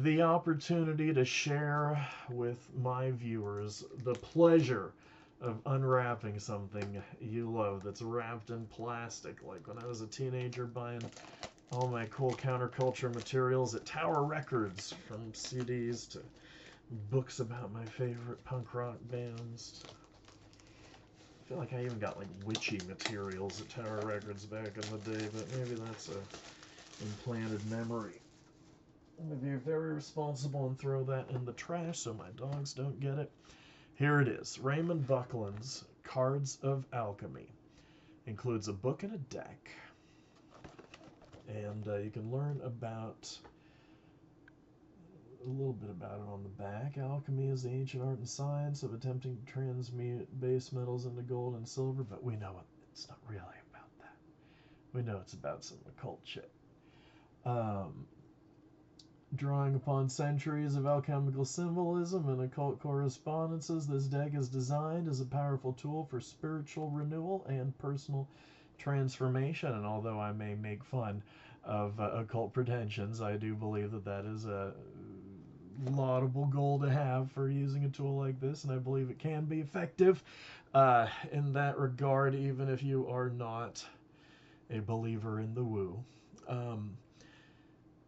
the opportunity to share with my viewers the pleasure of unwrapping something you love that's wrapped in plastic. Like when I was a teenager buying all my cool counterculture materials at Tower Records, from CDs to books about my favorite punk rock bands. I feel like I even got like witchy materials at Tower Records back in the day, but maybe that's a implanted memory. I'm gonna be very responsible and throw that in the trash so my dogs don't get it. Here it is. Raymond Buckland's Cards of Alchemy. Includes a book and a deck. And you can learn about a little bit about it on the back. Alchemy is the ancient art and science of attempting to transmute base metals into gold and silver, but we know it's not really about that. We know it's about some occult shit. Drawing upon centuries of alchemical symbolism and occult correspondences, this deck is designed as a powerful tool for spiritual renewal and personal transformation. And although I may make fun of occult pretensions, I do believe that that is a laudable goal to have for using a tool like this, and I believe it can be effective in that regard, even if you are not a believer in the woo.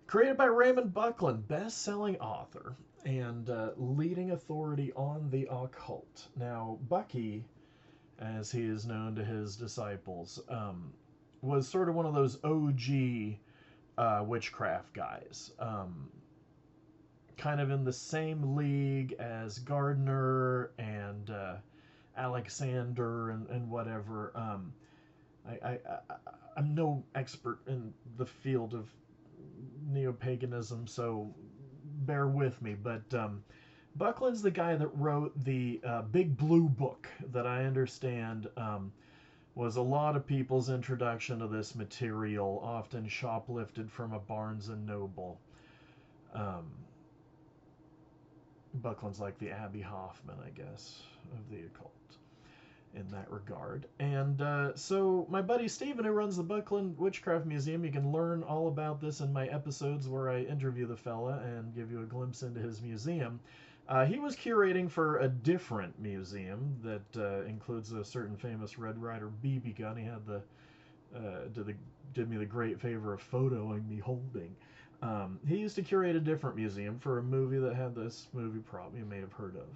Created by Raymond Buckland, best-selling author and leading authority on the occult. Now, Bucky, as he is known to his disciples, was sort of one of those OG witchcraft guys. Kind of in the same league as Gardner and Alexander and whatever. I'm no expert in the field of neo-paganism, so bear with me, but Buckland's the guy that wrote the Big Blue Book that I understand was a lot of people's introduction to this material, often shoplifted from a Barnes & Noble. Buckland's like the Abby Hoffman, I guess, of the occult in that regard. And so my buddy Steven, who runs the Buckland Witchcraft Museum, you can learn all about this in my episodes where I interview the fella and give you a glimpse into his museum. He was curating for a different museum that includes a certain famous Red Ryder BB gun. He had did me the great favor of photoing me holding. He used to curate a different museum for a movie that had this movie prop you may have heard of.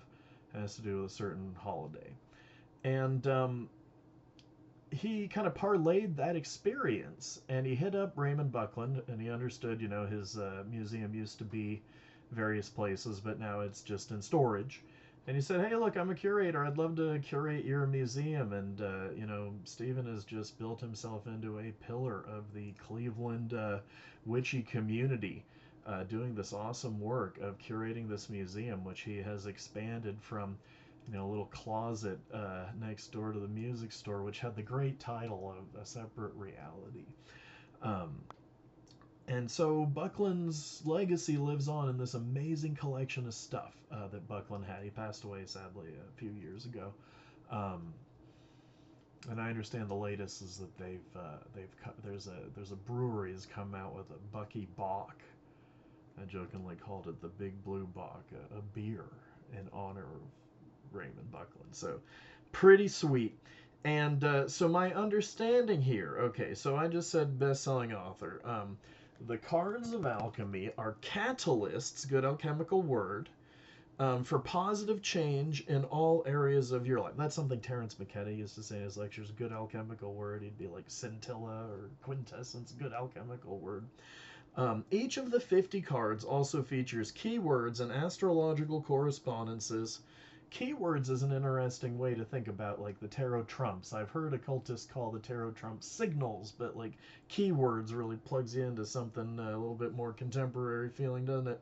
It has to do with a certain holiday. And he kind of parlayed that experience, and he hit up Raymond Buckland, and he understood, his museum used to be various places, but now it's just in storage. And he said, hey, look, I'm a curator. I'd love to curate your museum. And, Stephen has just built himself into a pillar of the Cleveland witchy community, doing this awesome work of curating this museum, which he has expanded from a little closet next door to the music store, which had the great title of A Separate Reality. And so Buckland's legacy lives on in this amazing collection of stuff that Buckland had. He passed away, sadly, a few years ago. And I understand the latest is that there's a brewery has come out with a Bucky Bock. I jokingly called it the Big Blue Bock, a beer in honor of Raymond Buckland. So pretty sweet. And so my understanding here, okay, so I just said best-selling author. The Cards of Alchemy are catalysts, good alchemical word, for positive change in all areas of your life. That's something Terence McKenna used to say in his lectures, good alchemical word. He'd be like scintilla or quintessence, good alchemical word. Each of the 50 cards also features keywords and astrological correspondences. Keywords is an interesting way to think about like the tarot trumps. I've heard occultists call the tarot trumps signals, but like keywords really plugs you into something a little bit more contemporary feeling, doesn't it?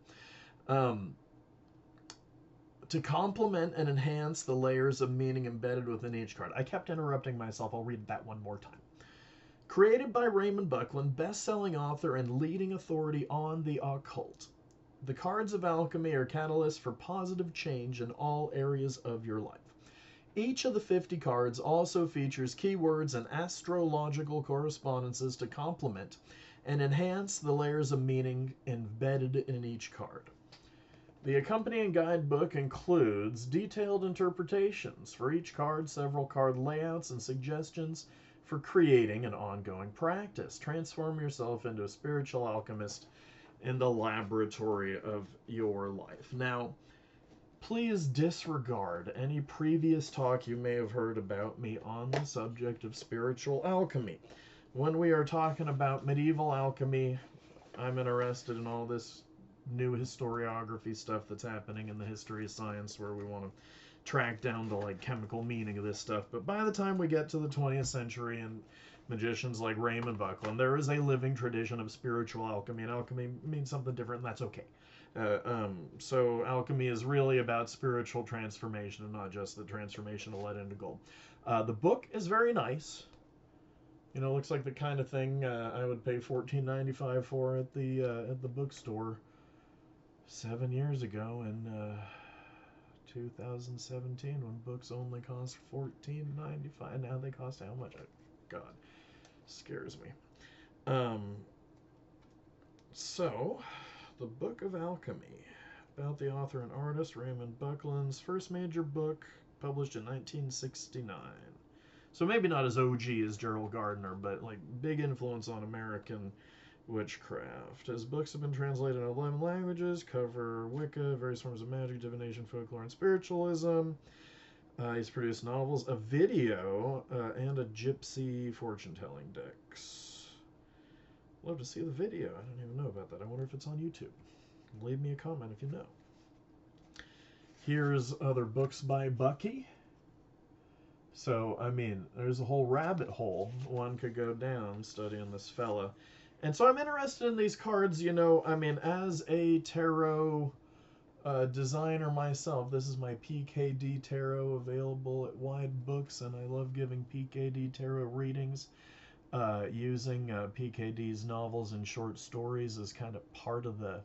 To complement and enhance the layers of meaning embedded within each card. I kept interrupting myself. I'll read that one more time. Created by Raymond Buckland, best-selling author and leading authority on the occult. The Cards of Alchemy are catalysts for positive change in all areas of your life. Each of the 50 cards also features keywords and astrological correspondences to complement and enhance the layers of meaning embedded in each card. The accompanying guidebook includes detailed interpretations for each card, several card layouts, and suggestions for creating an ongoing practice. Transform yourself into a spiritual alchemist in the laboratory of your life. Now, please disregard any previous talk you may have heard about me on the subject of spiritual alchemy. When we are talking about medieval alchemy, I'm interested in all this new historiography stuff that's happening in the history of science, where we want to track down the like chemical meaning of this stuff. But by the time we get to the 20th century and magicians like Raymond Buckland, there is a living tradition of spiritual alchemy, and alchemy means something different, and that's okay. So alchemy is really about spiritual transformation and not just the transformation of lead into gold. The book is very nice. You know, looks like the kind of thing I would pay $14.95 for at the bookstore 7 years ago in 2017, when books only cost $14.95. Now they cost how much? God, scares me. So, the Book of Alchemy, about the author and artist Raymond Buckland's first major book, published in 1969. So maybe not as OG as Gerald Gardner, but like big influence on American witchcraft. His books have been translated in 11 languages, cover Wicca, various forms of magic, divination, folklore, and spiritualism. He's produced novels, a video, and a gypsy fortune-telling decks. Love to see the video. I don't even know about that. I wonder if it's on YouTube. Leave me a comment if you know. Here's other books by Bucky. So, I mean, there's a whole rabbit hole one could go down studying this fella. And so I'm interested in these cards, you know, I mean, as a tarot designer myself, this is my PKD tarot available at Wide Books, and I love giving PKD tarot readings. Using PKD's novels and short stories as kind of part of the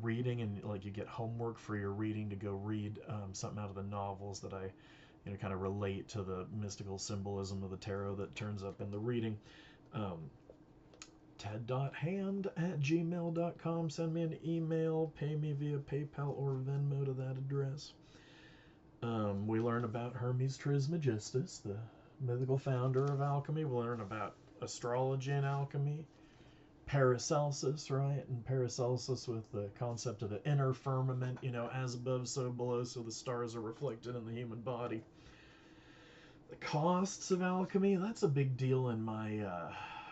reading, and like you get homework for your reading to go read something out of the novels that I kind of relate to the mystical symbolism of the tarot that turns up in the reading. ted.hand@gmail.com. Send me an email, pay me via PayPal or Venmo to that address. We learn about Hermes Trismegistus, the mythical founder of alchemy. We learn about astrology and alchemy. Paracelsus, right? And Paracelsus with the concept of the inner firmament, as above, so below, so the stars are reflected in the human body. The costs of alchemy, that's a big deal in my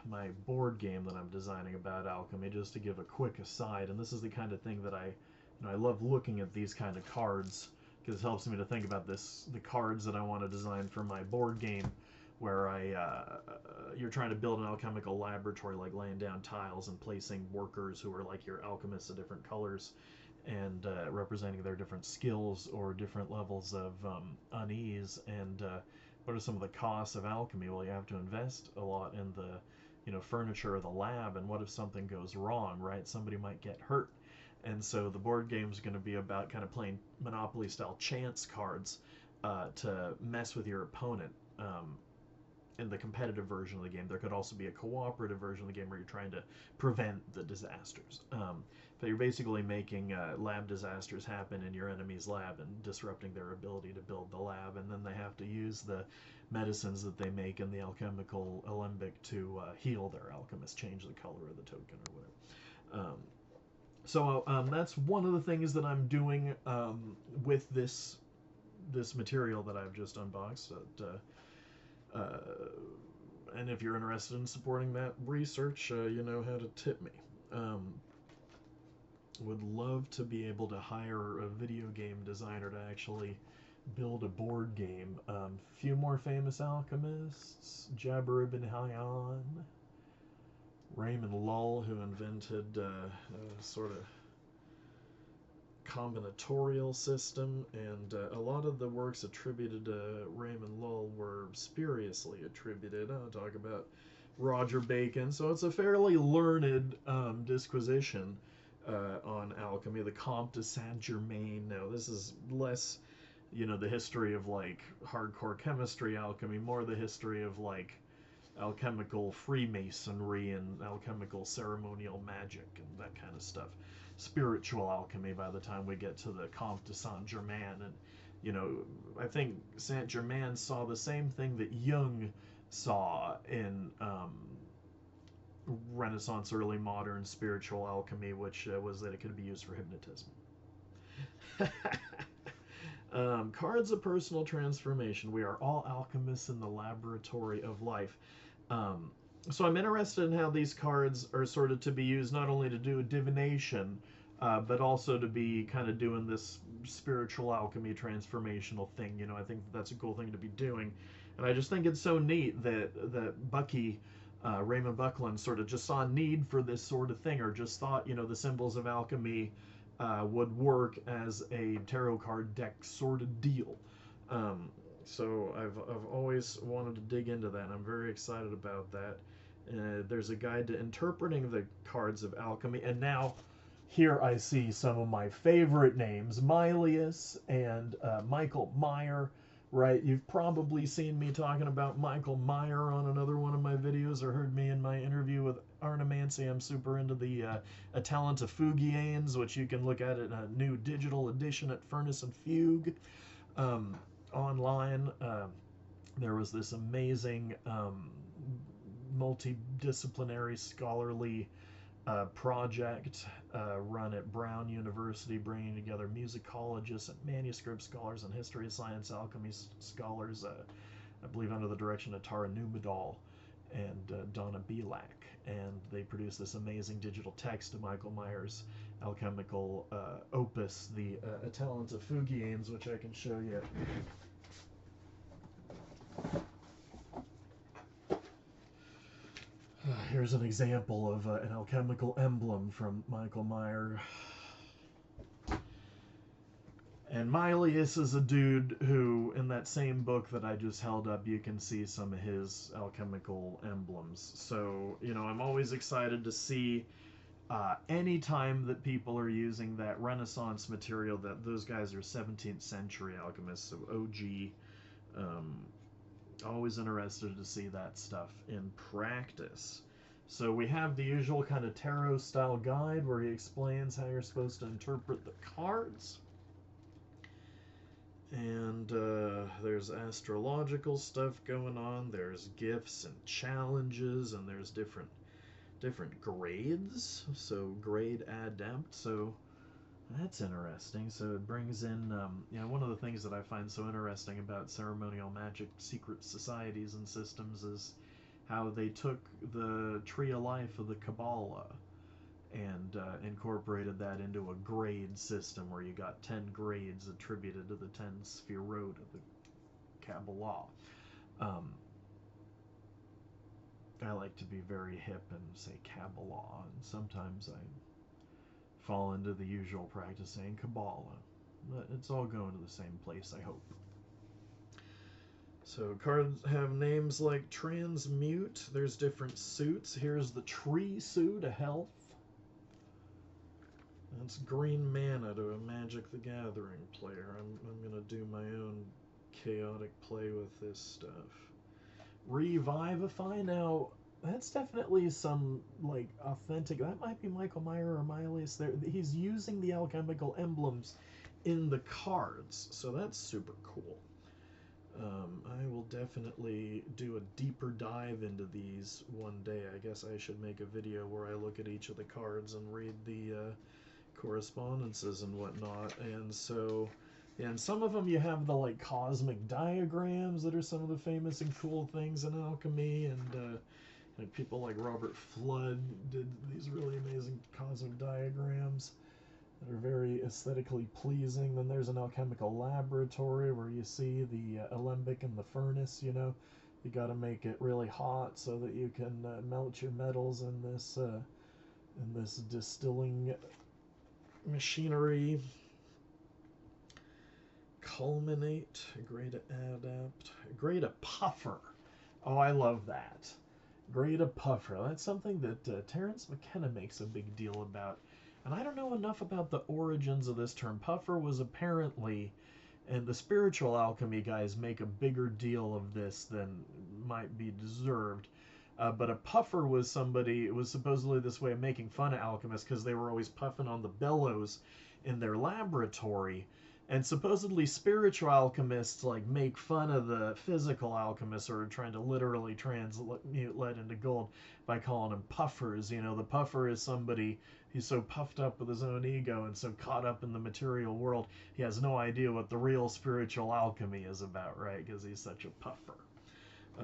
my board game that I'm designing about alchemy. Just to give a quick aside, and this is the kind of thing that I love looking at these kind of cards, because it helps me to think about the cards that I want to design for my board game, where you're trying to build an alchemical laboratory, like laying down tiles and placing workers who are like your alchemists of different colors, and representing their different skills or different levels of unease. And what are some of the costs of alchemy? Well, you have to invest a lot in the furniture of the lab, and what if something goes wrong, right? Somebody might get hurt. And so the board game is going to be about kind of playing Monopoly style chance cards to mess with your opponent. In the competitive version of the game, there could also be a cooperative version of the game where you're trying to prevent the disasters. But you're basically making lab disasters happen in your enemy's lab and disrupting their ability to build the lab, and then they have to use the medicines that they make in the alchemical alembic to heal their alchemist, change the color of the token or whatever. So that's one of the things that I'm doing with this material that I've just unboxed. And if you're interested in supporting that research, you know how to tip me. Would love to be able to hire a video game designer to actually build a board game. Few more famous alchemists: Jabir ibn Hayyan, Raymond Lull, who invented sort of combinatorial system, and a lot of the works attributed to Raymond Lull were spuriously attributed. I'll talk about Roger Bacon, so it's a fairly learned disquisition on alchemy. The Comte de Saint-Germain. Now, this is less, the history of like hardcore chemistry alchemy, more the history of like alchemical Freemasonry and alchemical ceremonial magic and that kind of stuff. spiritual alchemy by the time we get to the Comte de Saint Germain. And I think Saint Germain saw the same thing that Jung saw in Renaissance, early modern spiritual alchemy, which was that it could be used for hypnotism. Cards of personal transformation. We are all alchemists in the laboratory of life. So I'm interested in how these cards are sort of to be used not only to do a divination, but also to be kind of doing this spiritual alchemy transformational thing. I think that's a cool thing to be doing, and I just think it's so neat that Bucky, Raymond Buckland, sort of just saw a need for this sort of thing, or just thought the symbols of alchemy would work as a tarot card deck sort of deal. So I've always wanted to dig into that, and I'm very excited about that. There's a guide to interpreting the cards of alchemy, and now here I see some of my favorite names, Mylius and Michael Meyer, right? You've probably seen me talking about Michael Meyer on another one of my videos, or heard me in my interview with Arnemancy. I'm super into the A Talent of Fugianes, which you can look at in a new digital edition at Furnace and Fugue online. There was this amazing multidisciplinary scholarly project run at Brown University, bringing together musicologists and manuscript scholars and history of science alchemy scholars, I believe under the direction of Tara Numedal and Donna Belak. And they produced this amazing digital text of Michael Meyer's alchemical opus, the A Talent of Fugianes, which I can show you. Here's an example of an alchemical emblem from Michael Meyer. And Mylius is a dude who, in that same book that I just held up, you can see some of his alchemical emblems. So, I'm always excited to see any time that people are using that Renaissance material, that those guys are 17th century alchemists, so OG. Always interested to see that stuff in practice. So we have the usual kind of tarot style guide where he explains how you're supposed to interpret the cards. And there's astrological stuff going on. There's gifts and challenges, and there's different grades. So grade adept. So that's interesting. So it brings in, one of the things that I find so interesting about ceremonial magic secret societies and systems is how they took the tree of life of the Kabbalah and incorporated that into a grade system where you got 10 grades attributed to the 10 Sphirot of the Kabbalah. I like to be very hip and say Kabbalah, and sometimes I fall into the usual practice saying Kabbalah, but it's all going to the same place, I hope. So cards have names like Transmute. There's different suits. Here's the Tree Suit, a health. That's green mana to a Magic the Gathering player. I'm going to do my own chaotic play with this stuff. Revivify. Now, that's definitely some, like, authentic... That might be Michael Meyer or Mylius. He's using the alchemical emblems in the cards, so that's super cool. I will definitely do a deeper dive into these one day. I guess I should make a video where I look at each of the cards and read the correspondences and whatnot. And so, and some of them you have the like cosmic diagrams that are some of the famous and cool things in alchemy, and like people like Robert Flood did these really amazing cosmic diagrams that are very aesthetically pleasing. Then there's an alchemical laboratory where you see the alembic and the furnace. You got to make it really hot so that you can melt your metals in this distilling machinery. Culminate, grade adapt, grade a puffer. Oh, I love that. Grade a puffer. That's something that Terence McKenna makes a big deal about. And I don't know enough about the origins of this term. Puffer was apparently, and the spiritual alchemy guys make a bigger deal of this than might be deserved. But a puffer was somebody, it was supposedly this way of making fun of alchemists because they were always puffing on the bellows in their laboratory. And supposedly spiritual alchemists like make fun of the physical alchemists who are trying to literally transmute lead into gold by calling them puffers. You know, the puffer is somebody, he's so puffed up with his own ego and so caught up in the material world, he has no idea what the real spiritual alchemy is about, right? Because he's such a puffer.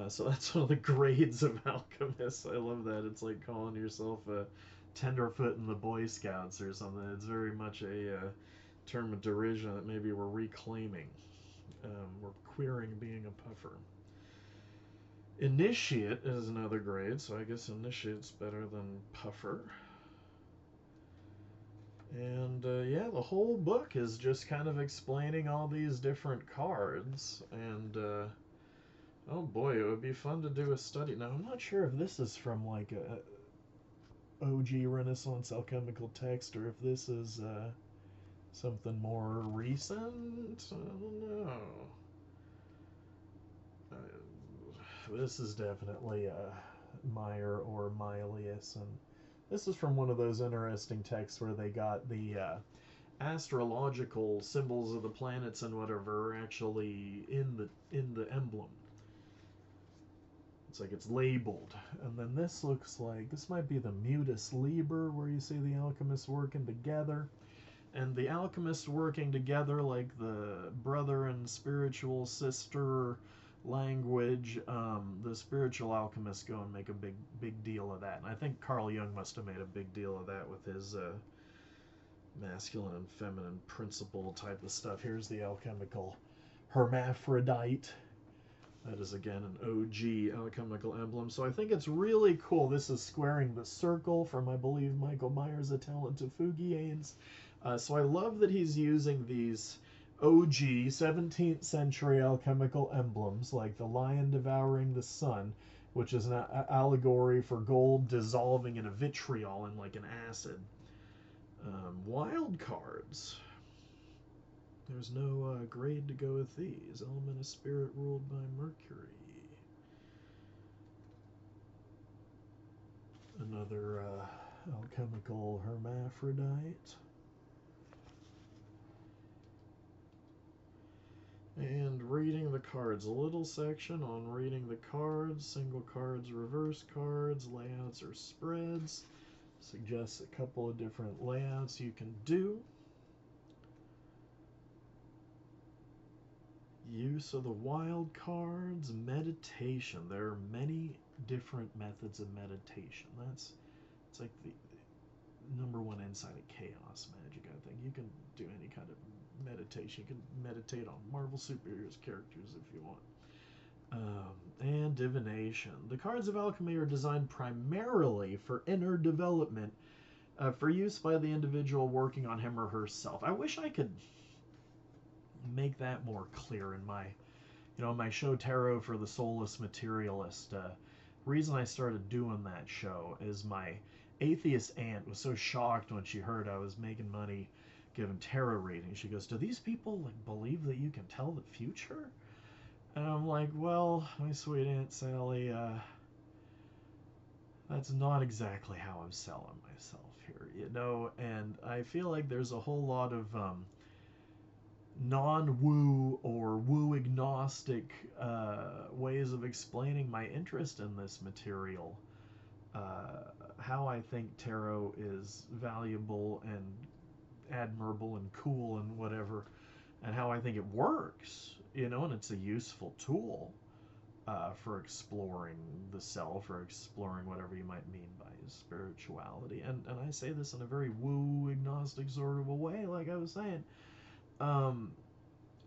So that's one of the grades of alchemists. I love that. It's like calling yourself a tenderfoot in the Boy Scouts or something. It's very much a term of derision that maybe we're reclaiming. We're queering being a puffer. Initiate is another grade, so I guess initiate's better than puffer. And yeah, the whole book is just kind of explaining all these different cards. And oh boy, it would be fun to do a study. Now, I'm not sure if this is from like a OG Renaissance alchemical text or if this is something more recent. I don't know. This is definitely Meyer or Mylius, and this is from one of those interesting texts where they got the astrological symbols of the planets and whatever actually in the emblem. It's like it's labeled. And then this looks like, this might be the Mutus Liber, where you see the alchemists working together. And the alchemists working together, like the brother and spiritual sister language, the spiritual alchemists go and make a big deal of that. And I think Carl Jung must have made a big deal of that with his masculine and feminine principle type of stuff. Here's the alchemical hermaphrodite. That is, again, an OG alchemical emblem. So I think it's really cool. This is squaring the circle from, I believe, Michael Myers, A Talent to Fugianes. So I love that he's using these OG 17th century alchemical emblems, like the lion devouring the sun, which is an allegory for gold dissolving in a vitriol in like an acid. Wild cards. There's no grade to go with these. Element of spirit ruled by Mercury. Another alchemical hermaphrodite. And reading the cards. A little section on reading the cards. Single cards, reverse cards, layouts or spreads. Suggests a couple of different layouts you can do. Use of the wild cards, meditation. There are many different methods of meditation. It's like the number one insight of chaos magic, I think. You can do any kind of meditation. You can meditate on Marvel superheroes characters if you want. And divination. The cards of alchemy are designed primarily for inner development, for use by the individual working on him or herself. I wish I could make that more clear in my, my show Tarot for the Soulless Materialist. Reason I started doing that show is my atheist aunt was so shocked when she heard I was making money giving tarot readings. She goes, "Do these people like believe that you can tell the future?" And I'm like, "Well, my sweet Aunt Sally, that's not exactly how I'm selling myself here, and I feel like there's a whole lot of non-woo or woo agnostic ways of explaining my interest in this material, how I think tarot is valuable and admirable and cool and whatever, and how I think it works, and it's a useful tool for exploring the self or exploring whatever you might mean by spirituality. And I say this in a very woo agnostic sort of a way, like I was saying.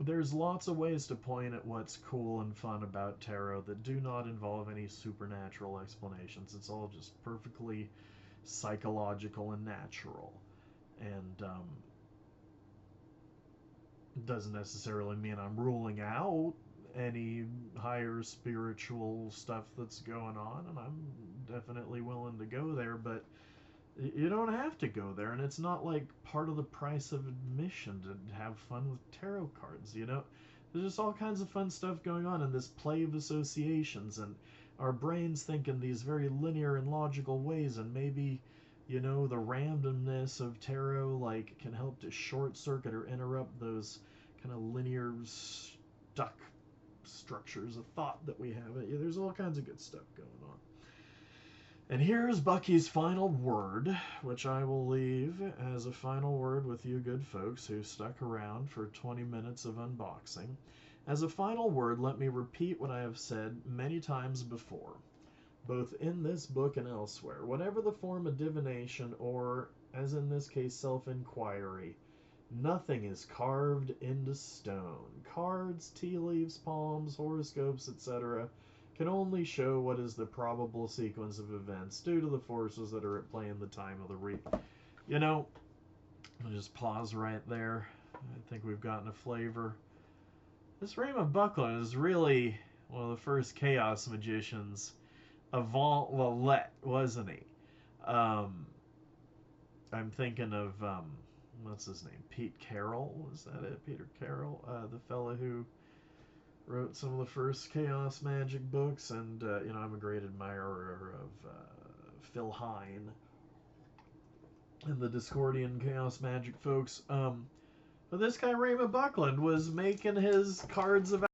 There's lots of ways to point at what's cool and fun about tarot that do not involve any supernatural explanations. It's all just perfectly psychological and natural. And doesn't necessarily mean I'm ruling out any higher spiritual stuff that's going on, and I'm definitely willing to go there, but you don't have to go there, and it's not like part of the price of admission to have fun with tarot cards. There's just all kinds of fun stuff going on in this play of associations, and our brains think in these very linear and logical ways, and maybe, you know, the randomness of tarot like can help to short circuit or interrupt those kind of linear stuck structures of thought that we have. Yeah, there's all kinds of good stuff going on. And here's Bucky's final word, which I will leave as a final word with you good folks who stuck around for 20 minutes of unboxing. As a final word, let me repeat what I have said many times before, both in this book and elsewhere. Whatever the form of divination, or, as in this case, self-inquiry, nothing is carved into stone. Cards, tea leaves, palms, horoscopes, etc., can only show what is the probable sequence of events due to the forces that are at play in the time of the week. You know, I'll just pause right there. I think we've gotten a flavor. This Raymond Buckland is really one of the first chaos magicians avant la lettre, wasn't he? Um, I'm thinking of what's his name? Pete Carroll, was that it? Peter Carroll, the fella who wrote some of the first chaos magic books, and you know, I'm a great admirer of Phil Hine and the Discordian chaos magic folks. But this guy Raymond Buckland was making his cards of